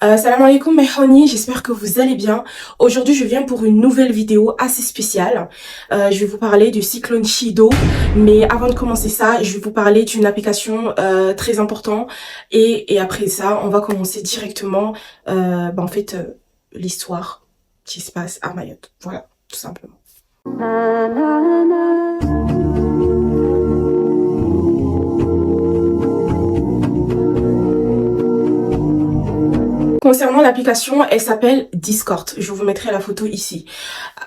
Salam alaikum mes honey, j'espère que vous allez bien. Aujourd'hui je viens pour une nouvelle vidéo assez spéciale. Je vais vous parler du cyclone Chido, mais avant de commencer ça, je vais vous parler d'une application très importante et après ça, on va commencer directement l'histoire qui se passe à Mayotte. Voilà, tout simplement. Concernant l'application, elle s'appelle Discord. Je vous mettrai la photo ici.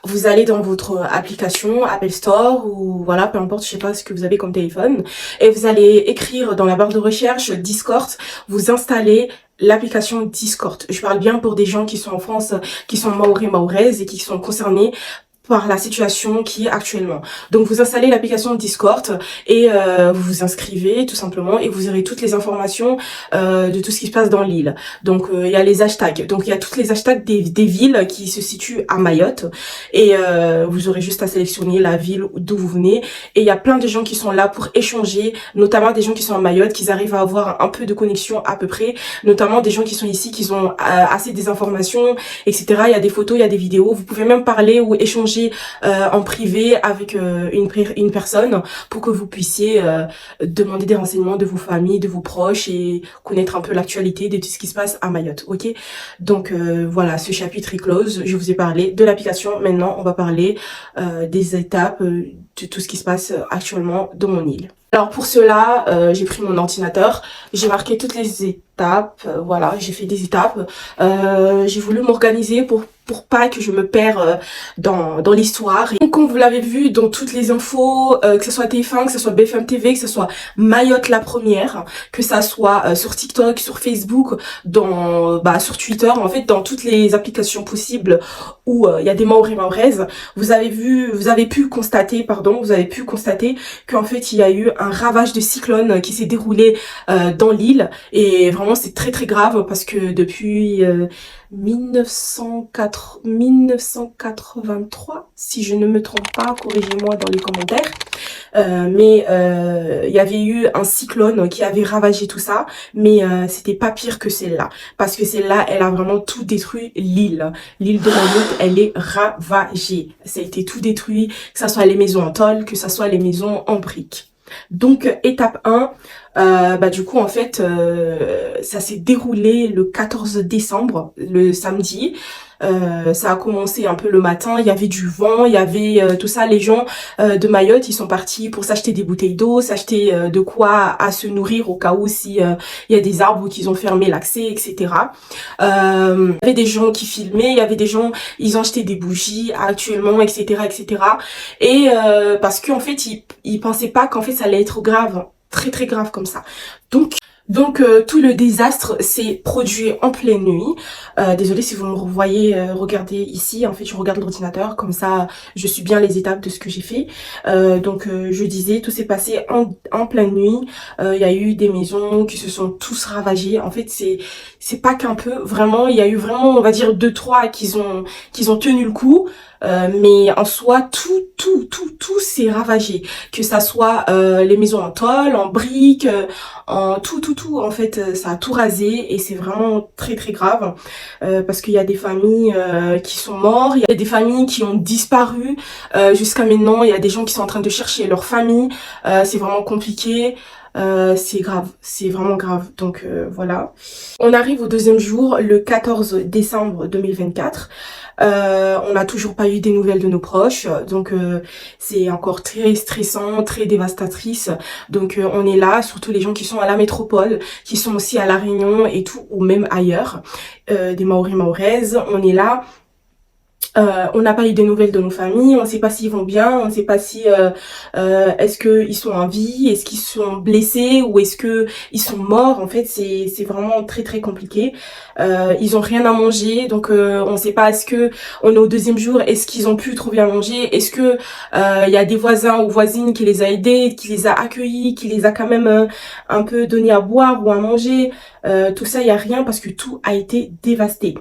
Vous allez dans votre application, Apple Store ou voilà, peu importe, je sais pas ce que vous avez comme téléphone. Et vous allez écrire dans la barre de recherche Discord. Vous installez l'application Discord. Je parle bien pour des gens qui sont en France, qui sont maoris, maoraises et qui sont concernés par la situation qui est actuellement. Donc vous installez l'application Discord et vous vous inscrivez tout simplement et vous aurez toutes les informations de tout ce qui se passe dans l'île. Donc il y a les hashtags. Donc il y a toutes les hashtags des villes qui se situent à Mayotte et vous aurez juste à sélectionner la ville d'où vous venez et il y a plein de gens qui sont là pour échanger, notamment des gens qui sont à Mayotte, qui arrivent à avoir un peu de connexion à peu près, notamment des gens qui sont ici, qui ont assez des informations, etc. Il y a des photos, il y a des vidéos. Vous pouvez même parler ou échanger en privé avec une personne pour que vous puissiez demander des renseignements de vos familles, de vos proches et connaître un peu l'actualité de tout ce qui se passe à Mayotte, ok? Donc voilà, ce chapitre est close. Je vous ai parlé de l'application. Maintenant, on va parler des étapes de tout ce qui se passe actuellement dans mon île. Alors pour cela, j'ai pris mon ordinateur, j'ai marqué toutes les étapes, voilà, j'ai fait des étapes. J'ai voulu m'organiser pour pas que je me perds dans l'histoire. Donc comme vous l'avez vu dans toutes les infos, que ce soit TF1, que ce soit BFM TV, que ce soit Mayotte la première, que ça soit sur TikTok, sur Facebook, sur Twitter, en fait dans toutes les applications possibles où il y a des maoris maoraises, vous avez pu constater qu'en fait il y a eu un ravage de cyclone qui s'est déroulé dans l'île et vraiment c'est très très grave parce que depuis 1983, si je ne me trompe pas, corrigez-moi dans les commentaires, il y avait eu un cyclone qui avait ravagé tout ça, mais c'était pas pire que celle-là, parce que celle-là, elle a vraiment tout détruit l'île. L'île de Mayotte, elle est ravagée. Ça a été tout détruit, que ça soit les maisons en tôle, que ça soit les maisons en briques. Donc étape 1, du coup en fait ça s'est déroulé le 14 décembre, le samedi. Ça a commencé un peu le matin, il y avait du vent, il y avait tout ça, les gens de Mayotte, ils sont partis pour s'acheter des bouteilles d'eau, s'acheter de quoi à se nourrir au cas où si il y a des arbres qu'ils ont fermé l'accès, etc. Il y avait des gens qui filmaient, il y avait des gens, ils ont acheté des bougies actuellement, etc., etc. Et parce qu'en fait, ils pensaient pas qu'en fait ça allait être grave, très très grave comme ça. Donc tout le désastre s'est produit en pleine nuit. Désolée si vous me revoyez regarder ici, en fait je regarde l'ordinateur, comme ça je suis bien les étapes de ce que j'ai fait. Je disais, tout s'est passé en pleine nuit. Il y a eu des maisons qui se sont tous ravagées. En fait c'est pas qu'un peu, vraiment, il y a eu vraiment, on va dire, 2-3 qui ont tenu le coup. Mais en soi, tout s'est ravagé. Que ça soit les maisons en tôle, en briques, en tout, en fait, ça a tout rasé et c'est vraiment très très grave parce qu'il y a des familles qui sont mortes, il y a des familles qui ont disparu jusqu'à maintenant, il y a des gens qui sont en train de chercher leur famille, c'est vraiment compliqué. C'est grave, c'est vraiment grave. Donc voilà. On arrive au deuxième jour, le 14 décembre 2024. On n'a toujours pas eu des nouvelles de nos proches, donc c'est encore très stressant, très dévastatrice. Donc on est là, surtout les gens qui sont à la métropole, qui sont aussi à La Réunion et tout, ou même ailleurs, des maoris maoraises, on est là. On n'a pas eu des nouvelles de nos familles, on ne sait pas s'ils vont bien, on ne sait pas si est-ce qu'ils sont en vie, est-ce qu'ils sont blessés ou est-ce que ils sont morts. En fait, c'est vraiment très très compliqué. Ils ont rien à manger, donc on ne sait pas, est-ce que on est au deuxième jour, est-ce qu'ils ont pu trouver à manger, est-ce que il y a des voisins ou voisines qui les a aidés, qui les a accueillis, qui les a quand même un peu donné à boire ou à manger. Tout ça, il y a rien parce que tout a été dévasté.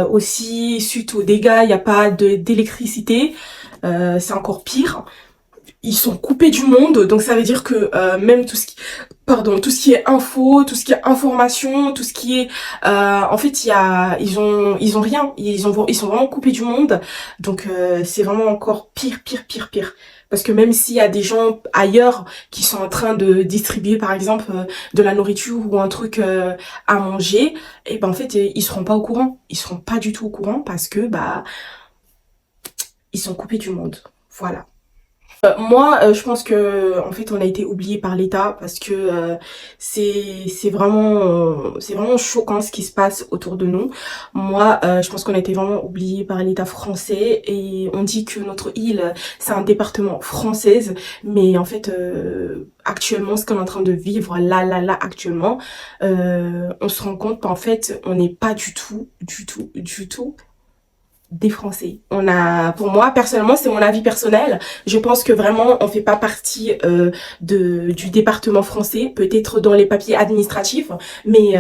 Aussi, suite aux dégâts, il n'y a pas d'électricité. C'est encore pire. ils sont coupés du monde, donc ça veut dire que même tout ce qui est info, tout ce qui est information, tout ce qui est en fait ils ont rien, ils sont vraiment coupés du monde. Donc c'est vraiment encore pire. Parce que même s'il y a des gens ailleurs qui sont en train de distribuer par exemple de la nourriture ou un truc à manger, et ben en fait ils seront pas au courant, ils seront pas du tout au courant parce que bah ils sont coupés du monde. Voilà. Moi, je pense que en fait, on a été oublié par l'État parce que c'est vraiment choquant ce qui se passe autour de nous. Moi, je pense qu'on a été vraiment oublié par l'État français et on dit que notre île, c'est un département française, mais en fait, actuellement, ce qu'on est en train de vivre là, actuellement, on se rend compte qu'en fait, on n'est pas du tout des Français. Pour moi, personnellement, c'est mon avis personnel. Je pense que vraiment, on fait pas partie du département français, peut-être dans les papiers administratifs, mais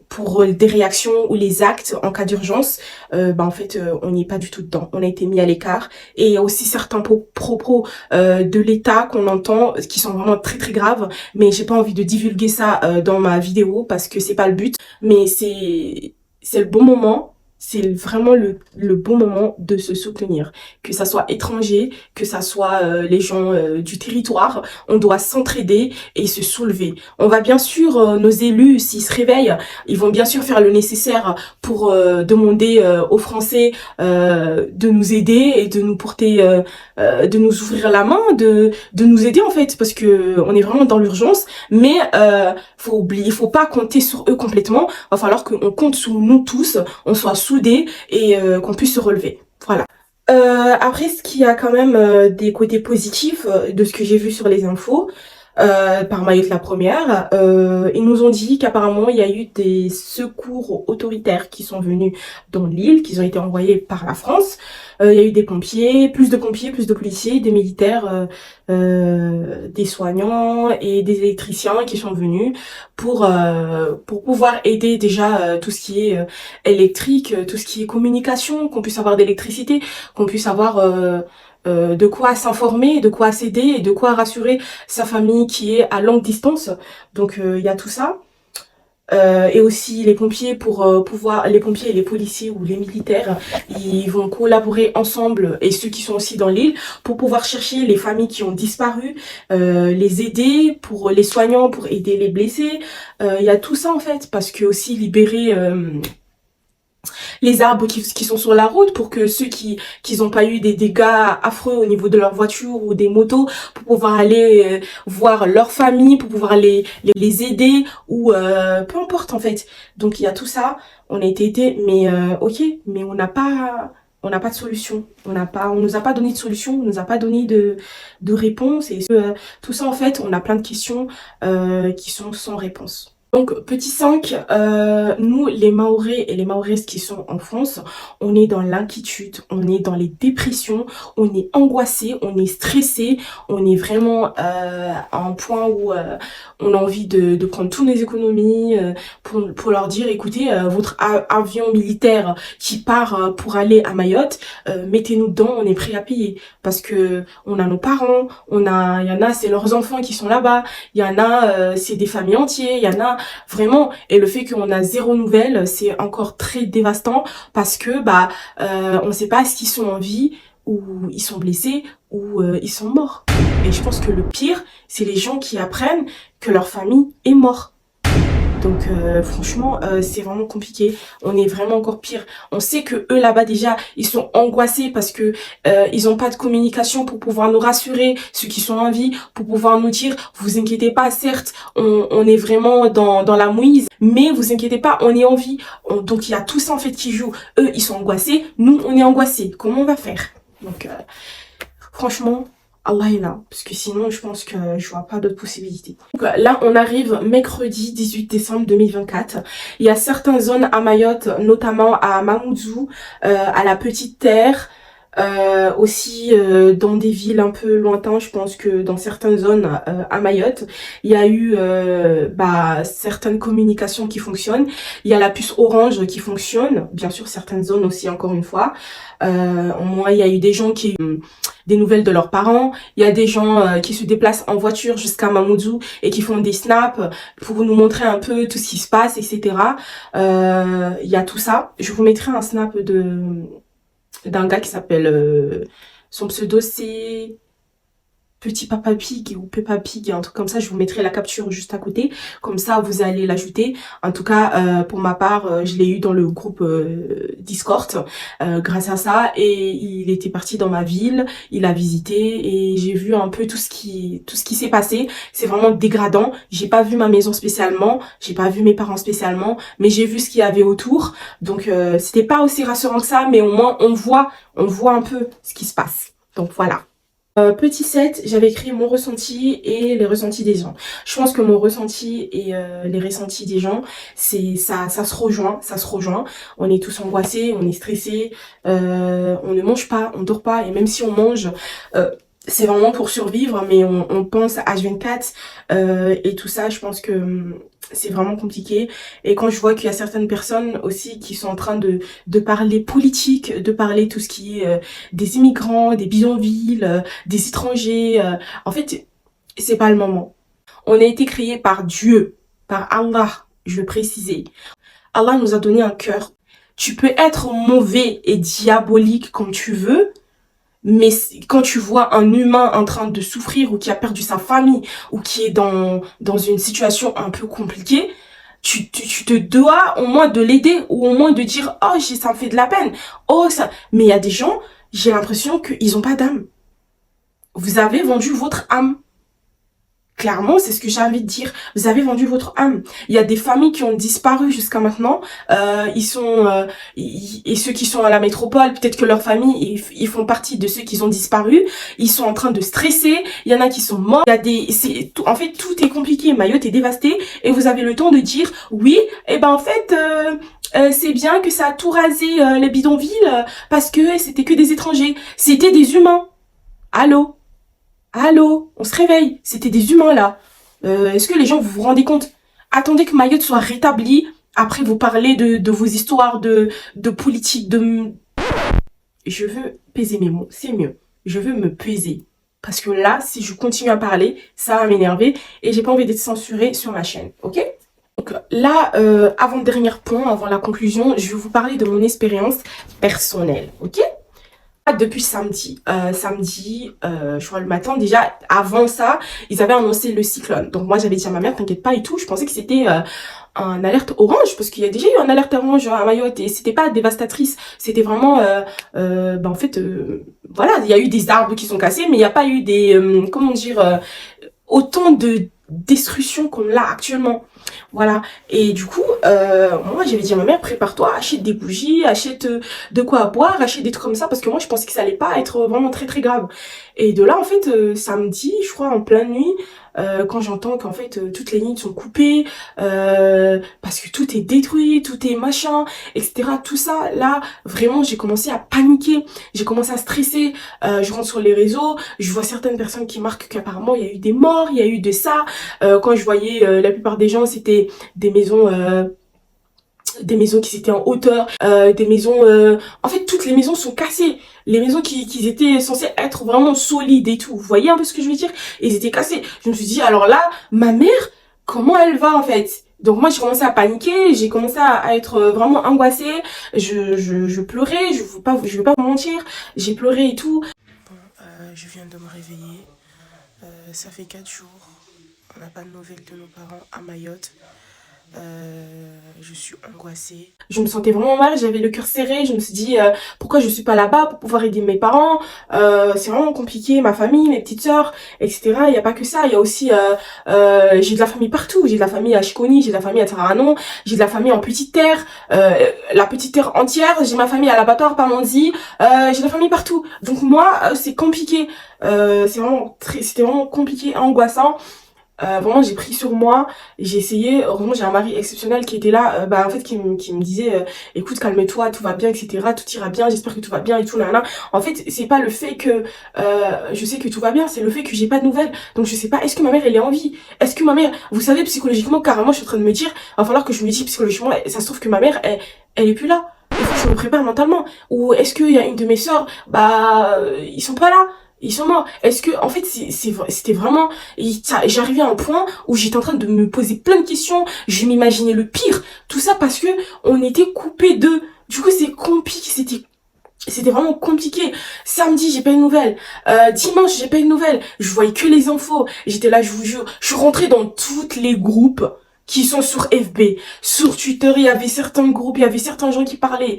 pour des réactions ou les actes en cas d'urgence, en fait, on n'y est pas du tout dedans. On a été mis à l'écart. Et il y a aussi certains propos de l'État qu'on entend qui sont vraiment très graves, mais j'ai pas envie de divulguer ça dans ma vidéo parce que c'est pas le but. Mais c'est le bon moment. C'est vraiment le bon moment de se soutenir. Que ça soit étranger, que ça soit les gens du territoire, on doit s'entraider et se soulever. On va bien sûr, nos élus, s'ils se réveillent, ils vont bien sûr faire le nécessaire pour demander aux Français de nous aider et de nous porter, de nous ouvrir la main, de nous aider en fait, parce que on est vraiment dans l'urgence. Mais faut pas compter sur eux complètement. Va falloir qu'on compte sur nous tous, on soit soudés et qu'on puisse se relever. Voilà. Après, ce qui a quand même des côtés positifs de ce que j'ai vu sur les infos, par Mayotte la première, ils nous ont dit qu'apparemment il y a eu des secours autoritaires qui sont venus dans l'île, qui ont été envoyés par la France. Il y a eu des pompiers, plus de policiers, des militaires, des soignants et des électriciens qui sont venus pour pouvoir aider déjà tout ce qui est électrique, tout ce qui est communication, qu'on puisse avoir d'électricité, qu'on puisse avoir de quoi s'informer, de quoi s'aider et de quoi rassurer sa famille qui est à longue distance. Donc il y a tout ça. Et aussi les pompiers les pompiers et les policiers ou les militaires, ils vont collaborer ensemble et ceux qui sont aussi dans l'île pour pouvoir chercher les familles qui ont disparu, les aider, pour les soignants, pour aider les blessés. Il y a tout ça en fait, parce que aussi libérer les arbres qui sont sur la route pour que ceux qui n'ont pas eu des dégâts affreux au niveau de leur voiture ou des motos, pour pouvoir aller voir leur famille, pour pouvoir les aider ou peu importe en fait. Donc il y a tout ça, on a été aidés, mais ok, mais on n'a pas de solution. On nous a pas donné de solution, on nous a pas donné de réponse et tout ça en fait, on a plein de questions qui sont sans réponse. Donc, petit 5, nous, les Mahorais et les Mahoraises qui sont en France, on est dans l'inquiétude, on est dans les dépressions, on est angoissé, on est stressé, on est vraiment à un point où on a envie de prendre toutes nos économies pour leur dire, écoutez, votre avion militaire qui part pour aller à Mayotte, mettez-nous dedans, on est prêt à payer. Parce que on a nos parents, il y en a, c'est leurs enfants qui sont là-bas, il y en a, c'est des familles entières, il y en a vraiment, et le fait qu'on a zéro nouvelle, c'est encore très dévastant parce que on sait pas s'ils sont en vie ou ils sont blessés ou ils sont morts. Et je pense que le pire, c'est les gens qui apprennent que leur famille est morte. Donc franchement, c'est vraiment compliqué. On est vraiment encore pire. On sait que eux là-bas déjà, ils sont angoissés parce que ils ont pas de communication pour pouvoir nous rassurer, ceux qui sont en vie, pour pouvoir nous dire, vous inquiétez pas, certes, on est vraiment dans la mouise, mais vous inquiétez pas, on est en vie. Donc il y a tout ça en fait qui joue. Eux, ils sont angoissés, nous, on est angoissés. Comment on va faire? Donc franchement, Allah est là, parce que sinon je pense que je vois pas d'autres possibilités. Donc là on arrive mercredi 18 décembre 2024. Il y a certaines zones à Mayotte, notamment à Mamoudzou, à la Petite Terre, Aussi dans des villes un peu lointaines, je pense que dans certaines zones à Mayotte, il y a eu certaines communications qui fonctionnent. Il y a la puce Orange qui fonctionne, bien sûr certaines zones aussi encore une fois. Moi, il y a eu des gens qui des nouvelles de leurs parents. Il y a des gens qui se déplacent en voiture jusqu'à Mamoudzou et qui font des snaps pour nous montrer un peu tout ce qui se passe, etc. Il y a tout ça. Je vous mettrai un snap d'un gars qui s'appelle son pseudo c'est Petit Papa Pig ou Peppa Pig, un truc comme ça. Je vous mettrai la capture juste à côté, comme ça vous allez l'ajouter. En tout cas pour ma part je l'ai eu dans le groupe Discord grâce à ça, et il était parti dans ma ville, il a visité et j'ai vu un peu tout ce qui s'est passé. C'est vraiment dégradant. J'ai pas vu ma maison spécialement, j'ai pas vu mes parents spécialement, mais j'ai vu ce qu'il y avait autour. Donc c'était pas aussi rassurant que ça, mais au moins on voit un peu ce qui se passe. Donc voilà. Petit 7, j'avais écrit mon ressenti et les ressentis des gens. Je pense que mon ressenti et les ressentis des gens, c'est ça se rejoint, On est tous angoissés, on est stressés, on ne mange pas, on dort pas, et même si on mange, c'est vraiment pour survivre, mais on pense à H24 et tout ça. Je pense que c'est vraiment compliqué. Et quand je vois qu'il y a certaines personnes aussi qui sont en train de parler politique, de parler tout ce qui est des immigrants, des bidonvilles, des étrangers, en fait, c'est pas le moment. On a été créé par Dieu, par Allah, je veux préciser. Allah nous a donné un cœur. Tu peux être mauvais et diabolique comme tu veux, mais quand tu vois un humain en train de souffrir ou qui a perdu sa famille ou qui est dans une situation un peu compliquée, tu te dois au moins de l'aider, ou au moins de dire oh ça me fait de la peine. Oh ça, mais il y a des gens, j'ai l'impression qu'ils ont pas d'âme. Vous avez vendu votre âme. Clairement, c'est ce que j'ai envie de dire. Vous avez vendu votre âme. Il y a des familles qui ont disparu jusqu'à maintenant. Et ceux qui sont à la métropole, peut-être que leur famille, ils font partie de ceux qui ont disparu. Ils sont en train de stresser. Il y en a qui sont morts. Il y a en fait, tout est compliqué. Mayotte est dévastée. Et vous avez le temps de dire, oui, en fait, c'est bien que ça a tout rasé les bidonvilles parce que c'était que des étrangers. C'était des humains. Allô? Allô, on se réveille, c'était des humains là. Est-ce que les gens, vous vous rendez compte? Attendez que Mayotte soit rétablie, après vous parlez de vos histoires de politique, Je veux peser mes mots, c'est mieux. Je veux me peser. Parce que là, si je continue à parler, ça va m'énerver et j'ai pas envie d'être censurée sur ma chaîne, ok? Donc là, avant le dernier point, avant la conclusion, je vais vous parler de mon expérience personnelle, ok? Depuis samedi, je crois le matin, déjà avant ça, ils avaient annoncé le cyclone. Donc moi j'avais dit à ma mère, t'inquiète pas et tout, je pensais que c'était un alerte orange, parce qu'il y a déjà eu un alerte orange à Mayotte et c'était pas dévastatrice, c'était vraiment, en fait, voilà, il y a eu des arbres qui sont cassés, mais il n'y a pas eu des, comment dire, autant de destruction comme là actuellement. Voilà. Et du coup, moi j'avais dit à ma mère, prépare-toi, achète des bougies, achète de quoi boire, achète des trucs comme ça, parce que moi je pensais que ça allait pas être vraiment très très grave. Et de là en fait, samedi, je crois en pleine nuit, quand j'entends qu'en fait toutes les lignes sont coupées, parce que tout est détruit, tout est machin, etc. Tout ça, là, vraiment j'ai commencé à paniquer, j'ai commencé à stresser, je rentre sur les réseaux, je vois certaines personnes qui marquent qu'apparemment il y a eu des morts, il y a eu de ça. Quand je voyais la plupart des gens, c'était des maisons qui étaient en hauteur, des maisons, en fait toutes les maisons sont cassées, les maisons qui étaient censées être vraiment solides et tout, vous voyez un peu ce que je veux dire, ils étaient cassés. Je me suis dit, alors là, ma mère, comment elle va en fait? Donc moi j'ai commencé à paniquer, j'ai commencé à être vraiment angoissée, je pleurais, je vais pas vous mentir, j'ai pleuré et tout. Bon, je viens de me réveiller, ça fait 4 jours, on n'a pas de nouvelles de nos parents à Mayotte. Je suis angoissée. Je me sentais vraiment mal, j'avais le cœur serré, je me suis dit pourquoi je suis pas là-bas pour pouvoir aider mes parents, c'est vraiment compliqué, ma famille, mes petites sœurs, etc. Il n'y a pas que ça, il y a aussi j'ai de la famille partout, j'ai de la famille à Chiconi, j'ai de la famille à Taranon, j'ai de la famille en Petite Terre, la Petite Terre entière, j'ai ma famille à l'abattoir Pamandzi, j'ai de la famille partout. Donc moi c'est compliqué, c'était vraiment compliqué, angoissant. Vraiment, j'ai pris sur moi, j'ai essayé, heureusement j'ai un mari exceptionnel qui était là, en fait qui me disait écoute, calme-toi, tout va bien, etc., tout ira bien, j'espère que tout va bien et tout, là. En fait, c'est pas le fait que je sais que tout va bien, c'est le fait que j'ai pas de nouvelles. Donc je sais pas, est-ce que ma mère elle est en vie? Est-ce que ma mère, vous savez, psychologiquement, carrément, je suis en train de me dire, il va falloir que je me dise psychologiquement, ça se trouve que ma mère, elle est plus là. Il faut que je me prépare mentalement. Ou est-ce qu'il y a une de mes sœurs, ils sont pas là, ils sont morts. Est-ce que, en fait, c'était vraiment, j'arrivais à un point où j'étais en train de me poser plein de questions, je m'imaginais le pire. Tout ça parce que on était coupés d'eux. Du coup, c'est compliqué, c'était vraiment compliqué. Samedi, j'ai pas une nouvelle. Dimanche, j'ai pas une nouvelle. Je voyais que les infos. J'étais là, je vous jure. Je suis rentrée dans toutes les groupes qui sont sur FB. Sur Twitter, il y avait certains groupes, il y avait certains gens qui parlaient.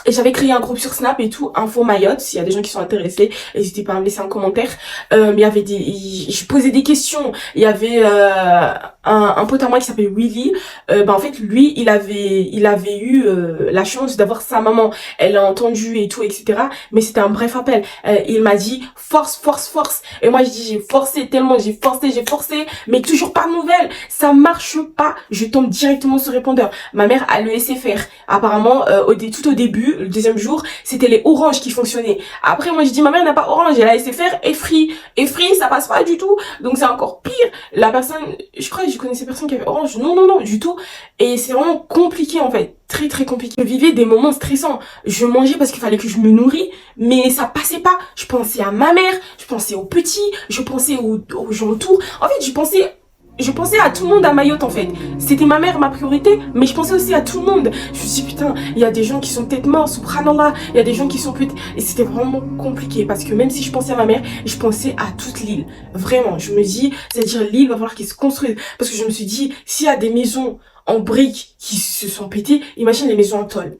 Et j'avais créé un groupe sur Snap et tout, Info Mayotte, s'il y a des gens qui sont intéressés, n'hésitez pas à me laisser un commentaire. Il y avait je posais des questions. Il y avait un pote à moi qui s'appelle Willy. En fait, lui, il avait eu la chance d'avoir sa maman. Elle a entendu et tout, etc. Mais c'était un bref appel. Il m'a dit force, force, force. Et moi, je dis j'ai forcé tellement, j'ai forcé, mais toujours pas de nouvelles. Ça marche pas. Je tombe directement sur répondeur. Ma mère a le laissé faire. Apparemment, tout au début, le deuxième jour, c'était les oranges qui fonctionnaient. Après, moi, je dis ma mère n'a pas orange, elle a laissé faire et free. Et free, ça passe pas du tout. Donc c'est encore pire. La personne, je crois que je connaissais personne qui avait orange. Non, non, non, du tout. Et c'est vraiment compliqué en fait. Très très compliqué. Je vivais des moments stressants. Je mangeais parce qu'il fallait que je me nourris, mais ça passait pas. Je pensais à ma mère, je pensais aux petits, je pensais aux gens autour. En fait, je pensais à tout le monde à Mayotte en fait. C'était ma mère, ma priorité, mais je pensais aussi à tout le monde. Je me suis dit putain, il y a des gens qui sont peut-être morts, subhanallah, il y a des gens qui sont peut-être... Et c'était vraiment compliqué parce que même si je pensais à ma mère, je pensais à toute l'île. Vraiment, je me dis, c'est-à-dire l'île va falloir qu'elle se construise. Parce que je me suis dit, s'il y a des maisons en briques qui se sont pétées, imagine les maisons en tôle.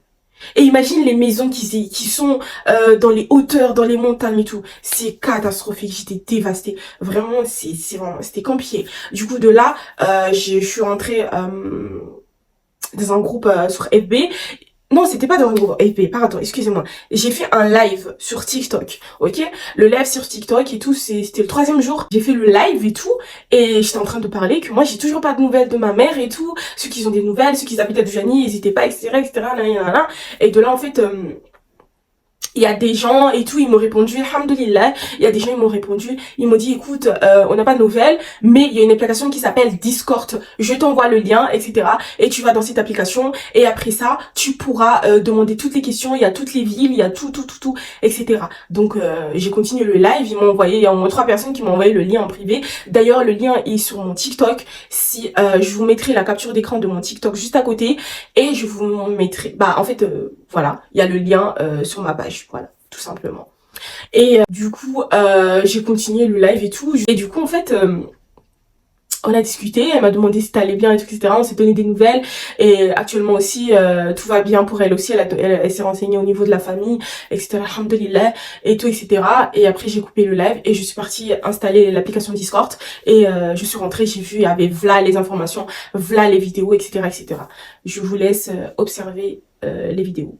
Et imagine les maisons qui sont dans les hauteurs, dans les montagnes et tout. C'est catastrophique, j'étais dévastée. Vraiment, c'était compliqué. Du coup, de là, je suis rentrée dans un groupe sur FB. Non, c'était pas dans un groupe FB, pardon, excusez-moi. J'ai fait un live sur TikTok, ok? Le live sur TikTok et tout, c'était le 3e jour. J'ai fait le live et tout, et j'étais en train de parler que moi, j'ai toujours pas de nouvelles de ma mère et tout. Ceux qui ont des nouvelles, ceux qui habitent à Dujani, n'hésitez pas, etc., etc., là. Et de là, en fait... il y a des gens et tout, ils m'ont répondu, alhamdoulilah, il y a des gens, ils m'ont répondu, ils m'ont dit, écoute, on n'a pas de nouvelles, mais il y a une application qui s'appelle Discord, je t'envoie le lien, etc. Et tu vas dans cette application, et après ça, tu pourras demander toutes les questions, il y a toutes les villes, il y a tout, etc. Donc, j'ai continué le live, il y a au moins 3 personnes qui m'ont envoyé le lien en privé. D'ailleurs, le lien est sur mon TikTok, si je vous mettrai la capture d'écran de mon TikTok juste à côté, et je vous mettrai, voilà, il y a le lien sur ma page, voilà, tout simplement. Et du coup, j'ai continué le live et tout. Et du coup, en fait, on a discuté, elle m'a demandé si t'allais bien et tout, etc. On s'est donné des nouvelles. Et actuellement aussi, tout va bien pour elle aussi. Elle s'est renseignée au niveau de la famille, etc. Alhamdulillah, et tout, etc. Et après, j'ai coupé le live et je suis partie installer l'application Discord. Et je suis rentrée, j'ai vu, il y avait v'là les informations, v'là les vidéos, etc., etc. Je vous laisse observer les vidéos.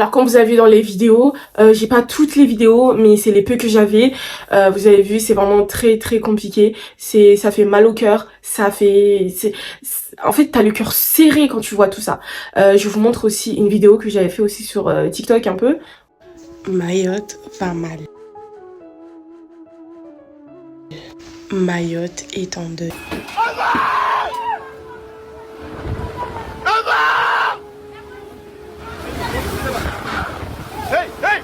Alors comme vous avez vu dans les vidéos, j'ai pas toutes les vidéos, mais c'est les peu que j'avais. Vous avez vu, c'est vraiment très très compliqué. Ça fait mal au cœur, en fait t'as le cœur serré quand tu vois tout ça. Je vous montre aussi une vidéo que j'avais fait aussi sur TikTok un peu. Mayotte, pas mal. Mayotte est en deuil. Hey, hey!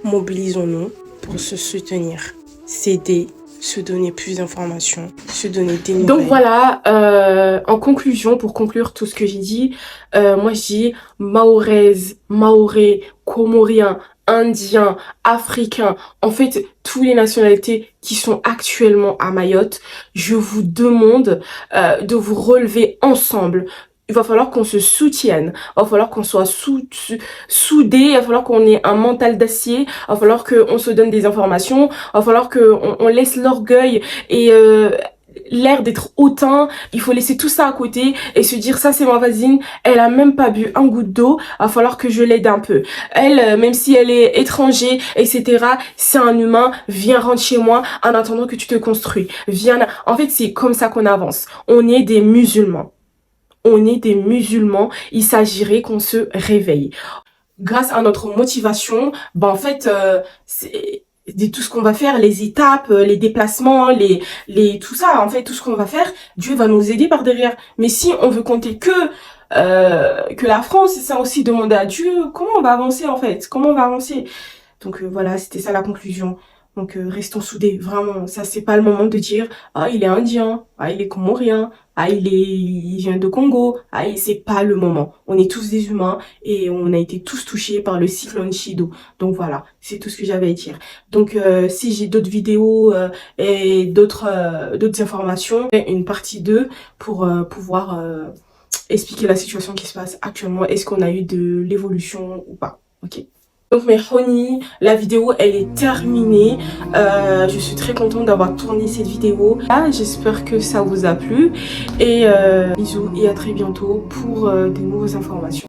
Mobilisons-nous pour se soutenir, s'aider, se donner plus d'informations, se donner des nouvelles. Donc voilà, en conclusion, pour conclure tout ce que j'ai dit, moi je dis Mahoraise, Mahorais, Comoriens, Indiens, Africains, en fait toutes les nationalités qui sont actuellement à Mayotte, je vous demande de vous relever ensemble. Il va falloir qu'on se soutienne, il va falloir qu'on soit soudés, il va falloir qu'on ait un mental d'acier, il va falloir qu'on se donne des informations, il va falloir qu'on laisse l'orgueil et l'air d'être hautain. Il faut laisser tout ça à côté et se dire ça c'est ma voisine, elle a même pas bu un goutte d'eau, il va falloir que je l'aide un peu. Elle, même si elle est étranger, etc., c'est un humain, viens rentre chez moi en attendant que tu te construis. Viens, en fait c'est comme ça qu'on avance. On est des musulmans. On est des musulmans, il s'agirait qu'on se réveille. Grâce à notre motivation, ben en fait, c'est tout ce qu'on va faire, les étapes, les déplacements, tout ça, en fait, tout ce qu'on va faire, Dieu va nous aider par derrière. Mais si on veut compter que la France, c'est ça aussi demander à Dieu, comment on va avancer en fait, comment on va avancer. Donc voilà, c'était ça la conclusion. Donc restons soudés, vraiment. Ça c'est pas le moment de dire ah il est indien, ah il est comorien, ah il vient de Congo, ah c'est pas le moment. On est tous des humains et on a été tous touchés par le cyclone Chido. Donc voilà, c'est tout ce que j'avais à dire. Donc si j'ai d'autres vidéos et d'autres informations, une partie 2 pour pouvoir expliquer la situation qui se passe actuellement. Est-ce qu'on a eu de l'évolution ou pas? Ok. Donc mes honey, la vidéo elle est terminée, je suis très contente d'avoir tourné cette vidéo. J'espère que ça vous a plu et bisous et à très bientôt pour des nouvelles informations.